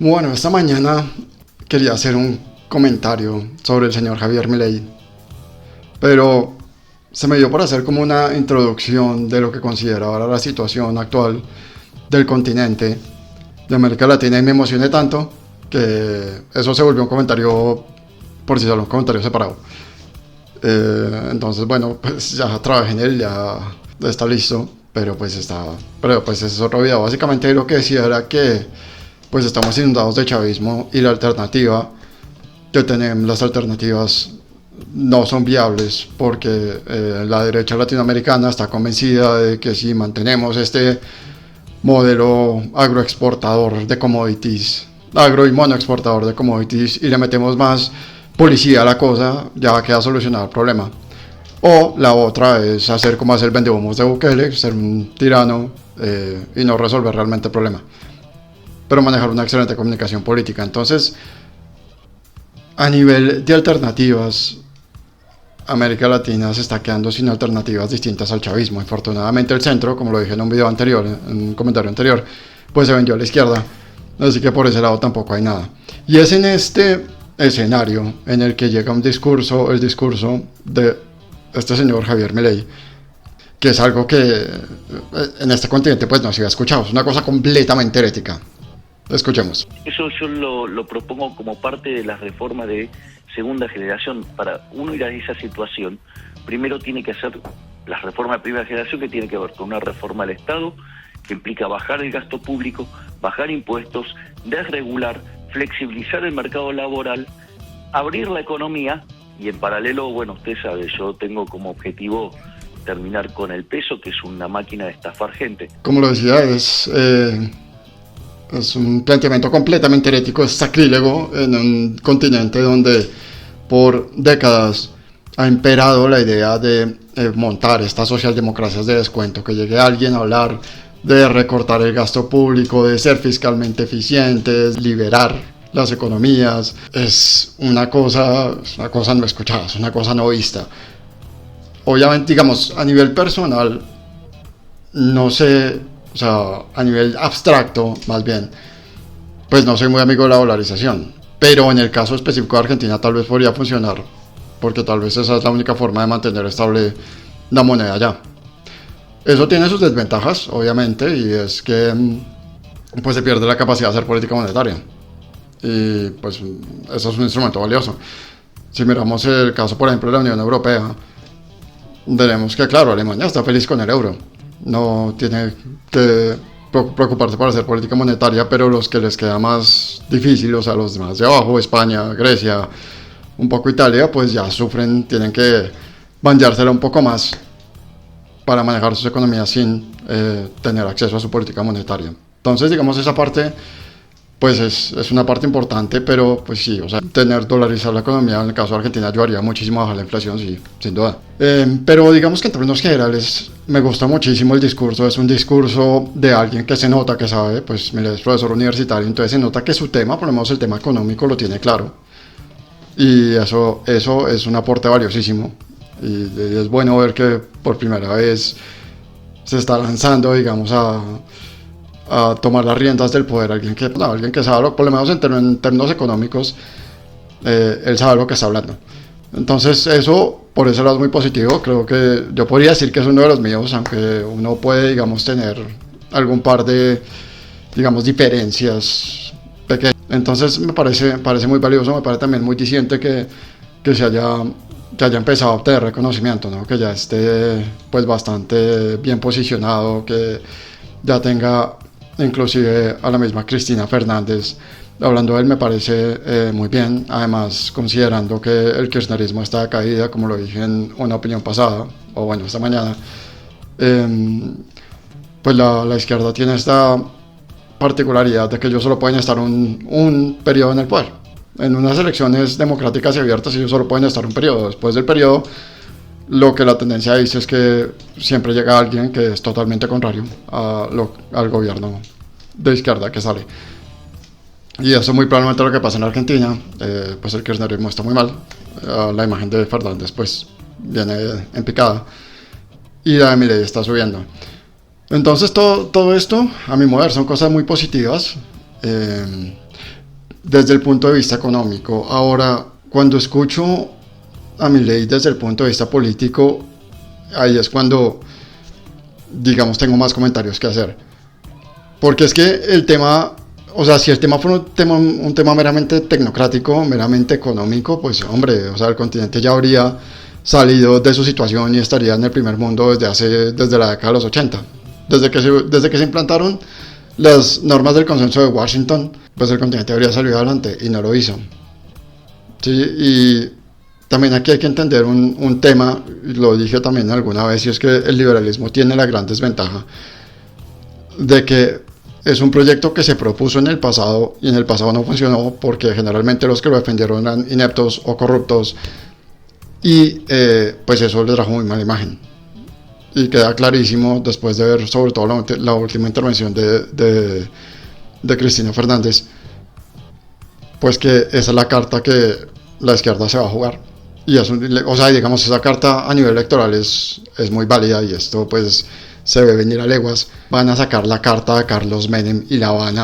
Bueno, esta mañana quería hacer un comentario sobre el señor Javier Milei, pero se me dio por hacer como una introducción de lo que considero ahora la situación actual del continente de América Latina y me emocioné tanto que eso se volvió un comentario por sí solo, un comentario separado. Entonces, bueno, pues ya trabajé en él, ya está listo, pero pues ese es otro video. Básicamente lo que decía era que pues estamos inundados de chavismo y la alternativa que tenemos, las alternativas no son viables porque la derecha latinoamericana está convencida de que si mantenemos este modelo agroexportador de commodities, agro y monoexportador de commodities y le metemos más policía a la cosa, ya queda solucionado el problema. O la otra es hacer como hace el vendehumos de Bukele, ser un tirano y no resolver realmente el problema, pero manejar una excelente comunicación política. Entonces, a nivel de alternativas, América Latina se está quedando sin alternativas distintas al chavismo. Infortunadamente el centro, como lo dije en un video anterior, en un comentario anterior, pues se vendió a la izquierda. Así que por ese lado tampoco hay nada. Y es en este escenario en el que llega el discurso de este señor Javier Milei, que es algo que en este continente pues no se había escuchado. Es una cosa completamente herética. Escuchemos. Eso yo lo propongo como parte de las reformas de segunda generación. Para uno ir a esa situación, primero tiene que hacer las reformas de primera generación, que tiene que ver con una reforma al Estado, que implica bajar el gasto público, bajar impuestos, desregular, flexibilizar el mercado laboral, abrir la economía y en paralelo, bueno, usted sabe, yo tengo como objetivo terminar con el peso, que es una máquina de estafar gente. Como lo decía, es un planteamiento completamente herético, es sacrílego en un continente donde por décadas ha imperado la idea de montar estas socialdemocracias de descuento, que llegue alguien a hablar de recortar el gasto público, de ser fiscalmente eficientes, liberar las economías. Es una cosa no escuchada, es una cosa no vista. Obviamente, digamos, a nivel personal, no sé, o sea, a nivel abstracto, más bien, pues no soy muy amigo de la dolarización. Pero en el caso específico de Argentina tal vez podría funcionar, porque tal vez esa es la única forma de mantener estable la moneda allá. Eso tiene sus desventajas, obviamente, y es que pues se pierde la capacidad de hacer política monetaria. Y pues eso es un instrumento valioso. Si miramos el caso, por ejemplo, de la Unión Europea, veremos que, claro, Alemania está feliz con el euro. No tiene que preocuparse por hacer política monetaria, pero los que les queda más difícil, o sea, los demás de abajo, España, Grecia, un poco Italia, pues ya sufren, tienen que bandeársela un poco más para manejar sus economías sin tener acceso a su política monetaria. Entonces, digamos, esa parte pues es una parte importante, pero pues sí, o sea, tener dolarizar la economía, en el caso de Argentina, ayudaría muchísimo a bajar la inflación, sí, sin duda. Pero digamos que en términos generales, me gusta muchísimo el discurso, es un discurso de alguien que se nota que sabe, pues Milei es profesor universitario, entonces se nota que su tema, por lo menos el tema económico, lo tiene claro. Y eso es un aporte valiosísimo. Y es bueno ver que por primera vez se está lanzando, digamos, a tomar las riendas del poder, alguien que sabe, por lo menos en términos económicos, él sabe lo que está hablando. Entonces eso, por ese lado es muy positivo, creo que yo podría decir que es uno de los míos, aunque uno puede, digamos, tener algún par de, digamos, diferencias pequeñas. Entonces me parece muy valioso, me parece también muy diciente que haya empezado a obtener reconocimiento, ¿no? Que ya esté pues bastante bien posicionado, que ya tenga inclusive a la misma Cristina Fernández hablando de él, me parece muy bien. Además, considerando que el kirchnerismo está de caída, como lo dije en una opinión pasada, o bueno, esta mañana, pues la izquierda tiene esta particularidad de que ellos solo pueden estar un periodo en el poder. En unas elecciones democráticas y abiertas ellos solo pueden estar un periodo. Después del periodo, lo que la tendencia dice es que siempre llega alguien que es totalmente contrario al gobierno de izquierda que sale. Y eso es muy probablemente lo que pasa en Argentina. Pues el kirchnerismo está muy mal. La imagen de Fernández pues viene en picada. Y la de Milei está subiendo. Entonces todo esto, a mi modo de ver, son cosas muy positivas. desde el punto de vista económico. Ahora, cuando escucho a Milei desde el punto de vista político, ahí es cuando, digamos, tengo más comentarios que hacer. Porque es que el tema, o sea, si el tema fuera un tema meramente tecnocrático, meramente económico, pues hombre, o sea, el continente ya habría salido de su situación y estaría en el primer mundo desde la década de los 80. Desde que se implantaron las normas del consenso de Washington, pues el continente habría salido adelante y no lo hizo. Sí, y también aquí hay que entender un tema, lo dije también alguna vez, y es que el liberalismo tiene la gran desventaja de que es un proyecto que se propuso en el pasado y en el pasado no funcionó porque generalmente los que lo defendieron eran ineptos o corruptos y pues eso le trajo muy mala imagen. Y queda clarísimo después de ver sobre todo la última intervención de Cristina Fernández, pues que esa es la carta que la izquierda se va a jugar. Y eso, o sea, digamos, esa carta a nivel electoral es muy válida y esto pues se ve venir a leguas. Van a sacar la carta de Carlos Menem y la van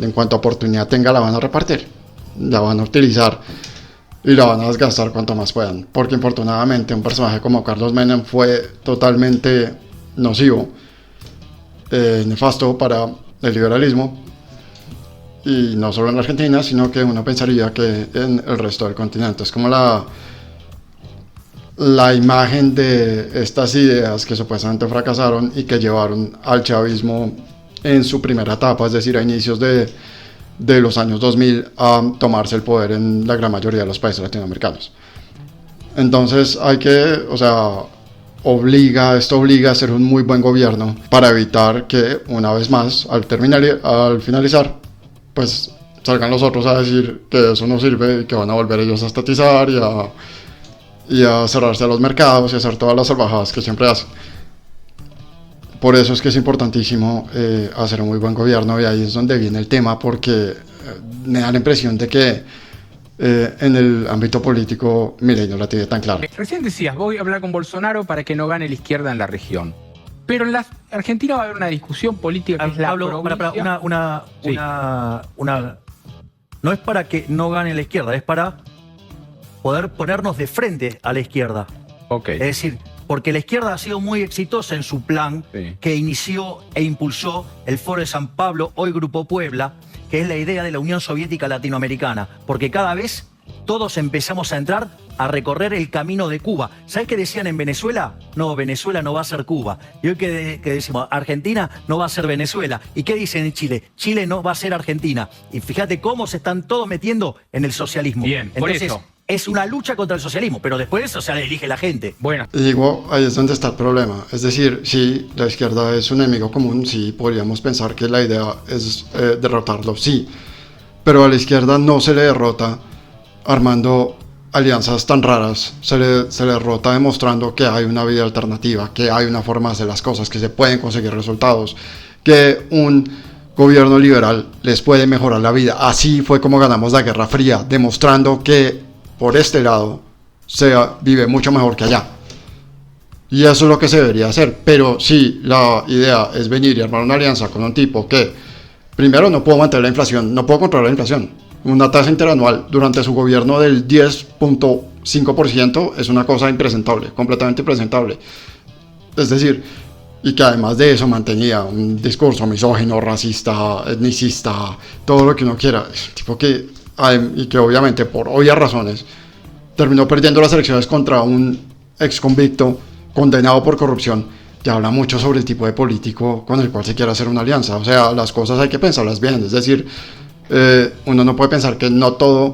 en cuanto oportunidad tenga la van a repartir, la van a utilizar y la van a desgastar cuanto más puedan, porque infortunadamente un personaje como Carlos Menem fue totalmente nocivo, nefasto para el liberalismo, y no solo en la Argentina, sino que uno pensaría que en el resto del continente. Es como la imagen de estas ideas que supuestamente fracasaron y que llevaron al chavismo en su primera etapa, es decir, a inicios de los años 2000 a tomarse el poder en la gran mayoría de los países latinoamericanos. Entonces esto obliga a ser un muy buen gobierno para evitar que una vez más, al finalizar, pues salgan los otros a decir que eso no sirve y que van a volver ellos a estatizar y a cerrarse a los mercados y a hacer todas las salvajadas que siempre hacen. Por eso es que es importantísimo hacer un muy buen gobierno, y ahí es donde viene el tema, porque me da la impresión de que en el ámbito político Milei no la tiene tan clara. Recién decías, voy a hablar con Bolsonaro para que no gane la izquierda en la región. Pero en la Argentina va a haber una discusión política que es la provincia. No es para que no gane la izquierda, es para poder ponernos de frente a la izquierda. Okay. Es decir, porque la izquierda ha sido muy exitosa en su plan, sí, que inició e impulsó el Foro de San Pablo, hoy Grupo Puebla, que es la idea de la Unión Soviética Latinoamericana, porque cada vez todos empezamos a entrar a recorrer el camino de Cuba. ¿Sabes qué decían en Venezuela? No, Venezuela no va a ser Cuba. Y hoy que decimos, Argentina no va a ser Venezuela. ¿Y qué dicen en Chile? Chile no va a ser Argentina. Y fíjate cómo se están todos metiendo en el socialismo. Bien, entonces, por eso es una lucha contra el socialismo, pero después, o sea, elige la gente. Bueno. Y digo, ahí es donde está el problema. Es decir, sí, la izquierda es un enemigo común, sí, podríamos pensar que la idea es derrotarlo, sí. Pero a la izquierda no se le derrota armando alianzas tan raras, se le derrota demostrando que hay una vía alternativa, que hay una forma de hacer las cosas, que se pueden conseguir resultados, que un gobierno liberal les puede mejorar la vida. Así fue como ganamos la Guerra Fría, demostrando que por este lado se vive mucho mejor que allá. Y eso es lo que se debería hacer. Pero si la idea es venir y armar una alianza con un tipo que, primero, no puedo mantener la inflación, no puedo controlar la inflación. Una tasa interanual durante su gobierno del 10.5% es una cosa impresentable, completamente impresentable. Es decir, y que además de eso mantenía un discurso misógino, racista, etnicista, todo lo que uno quiera. Tipo que, y que obviamente por obvias razones terminó perdiendo las elecciones contra un ex convicto condenado por corrupción. Ya habla mucho sobre el tipo de político con el cual se quiere hacer una alianza. O sea, las cosas hay que pensarlas bien. Es decir, uno no puede pensar que no todo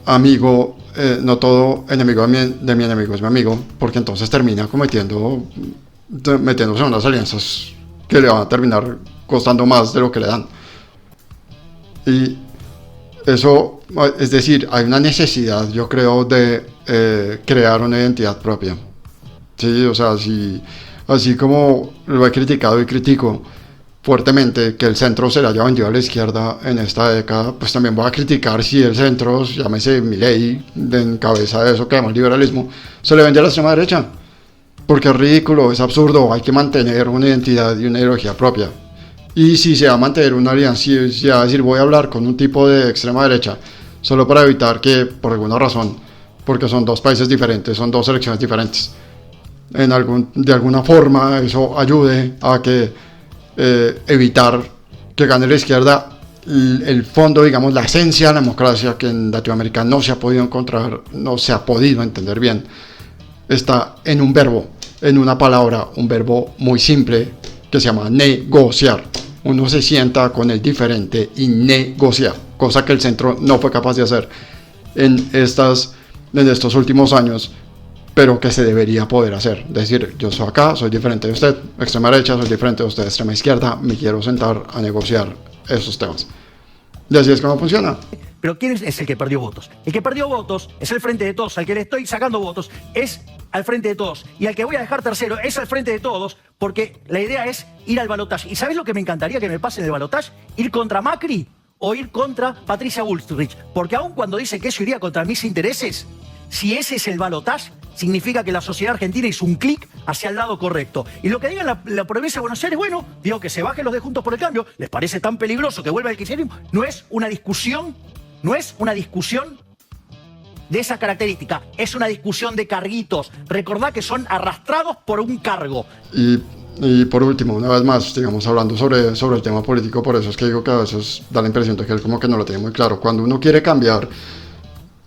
amigo, no todo enemigo de mi enemigo es mi amigo, porque entonces termina metiéndose en unas alianzas que le van a terminar costando más de lo que le dan. Y eso, es decir, hay una necesidad, yo creo, de crear una identidad propia. Sí, o sea, así como lo he criticado y critico fuertemente que el centro se le haya vendido a la izquierda en esta década, pues también voy a criticar si el centro, llámese Milei, en cabeza de eso que llama liberalismo, se le vendió a la extrema derecha. Porque es ridículo, es absurdo, hay que mantener una identidad y una ideología propia. Y si se va a mantener una alianza, si se va a decir voy a hablar con un tipo de extrema derecha, solo para evitar que, por alguna razón, porque son dos países diferentes, son dos elecciones diferentes, de alguna forma eso ayude a que evitar que gane la izquierda, el fondo, digamos, la esencia de la democracia que en Latinoamérica no se ha podido encontrar, no se ha podido entender bien, está en un verbo, en una palabra, un verbo muy simple que se llama negociar. Uno se sienta con el diferente y negocia, cosa que el centro no fue capaz de hacer en estos últimos años, pero que se debería poder hacer. Es decir, yo soy acá, soy diferente de usted, extrema derecha, soy diferente de usted, extrema izquierda, me quiero sentar a negociar esos temas. Y así es como funciona. Pero ¿quién es el que perdió votos? El que perdió votos es el Frente de Todos. Al que le estoy sacando votos es al Frente de Todos. Y al que voy a dejar tercero es al Frente de Todos, porque la idea es ir al balotaje. ¿Y sabes lo que me encantaría que me pase en el balotaje? Ir contra Macri o ir contra Patricia Bullrich. Porque aun cuando dice que eso iría contra mis intereses, si ese es el balotaje, significa que la sociedad argentina hizo un clic hacia el lado correcto. Y lo que diga la provincia de Buenos Aires, bueno, digo que se bajen los de Juntos por el Cambio, les parece tan peligroso que vuelva el kirchnerismo, no es una discusión de esa característica, es una discusión de carguitos. Recordá que son arrastrados por un cargo. Y por último, una vez más, digamos, hablando sobre el tema político, por eso es que digo que a veces da la impresión de que él como que no lo tiene muy claro. Cuando uno quiere cambiar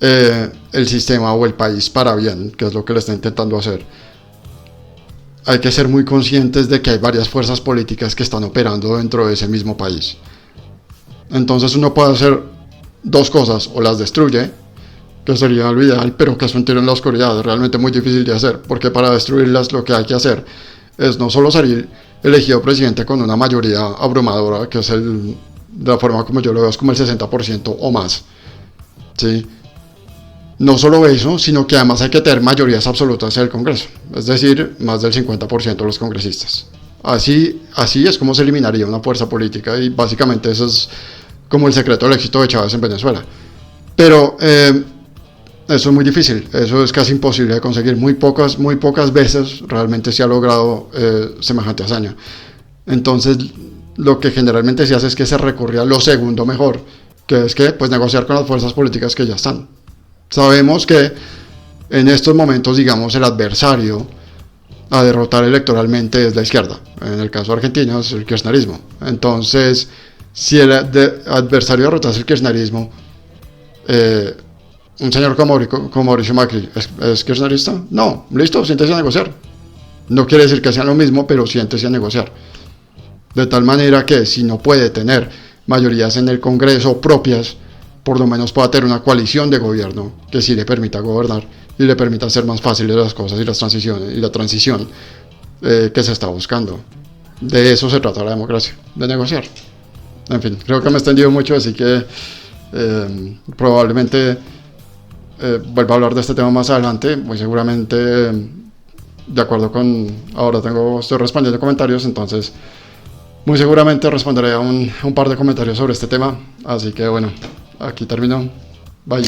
el sistema o el país para bien, que es lo que le está intentando hacer, hay que ser muy conscientes de que hay varias fuerzas políticas que están operando dentro de ese mismo país. Entonces uno puede hacer dos cosas: o las destruye, que sería lo ideal, pero que es un tiro en la oscuridad, es realmente muy difícil de hacer, porque para destruirlas lo que hay que hacer es no solo salir elegido presidente con una mayoría abrumadora, que es de la forma como yo lo veo, es como el 60% o más, ¿sí? No solo eso, sino que además hay que tener mayorías absolutas en el Congreso, es decir, más del 50% de los congresistas. Así es como se eliminaría una fuerza política, y básicamente eso es como el secreto del éxito de Chávez en Venezuela. Pero eso es muy difícil, eso es casi imposible de conseguir. Muy pocas veces realmente se ha logrado semejante hazaña. Entonces, lo que generalmente se hace es que se recurre a lo segundo mejor, que es que pues negociar con las fuerzas políticas que ya están. Sabemos que en estos momentos, digamos, el adversario a derrotar electoralmente es la izquierda. En el caso de Argentina es el kirchnerismo. Entonces, si el adversario derrotase el kirchnerismo, un señor como Mauricio Macri, ¿es kirchnerista? No, listo, siéntese a negociar. No quiere decir que sean lo mismo, pero siéntese a negociar. De tal manera que si no puede tener mayorías en el Congreso propias, por lo menos pueda tener una coalición de gobierno que sí le permita gobernar y le permita hacer más fáciles las cosas y la transición que se está buscando. De eso se trata la democracia, de negociar. En fin, creo que me he extendido mucho, así que probablemente vuelva a hablar de este tema más adelante, muy seguramente de acuerdo con, ahora estoy respondiendo comentarios, entonces muy seguramente responderé a un par de comentarios sobre este tema, así que bueno, aquí termino, bye.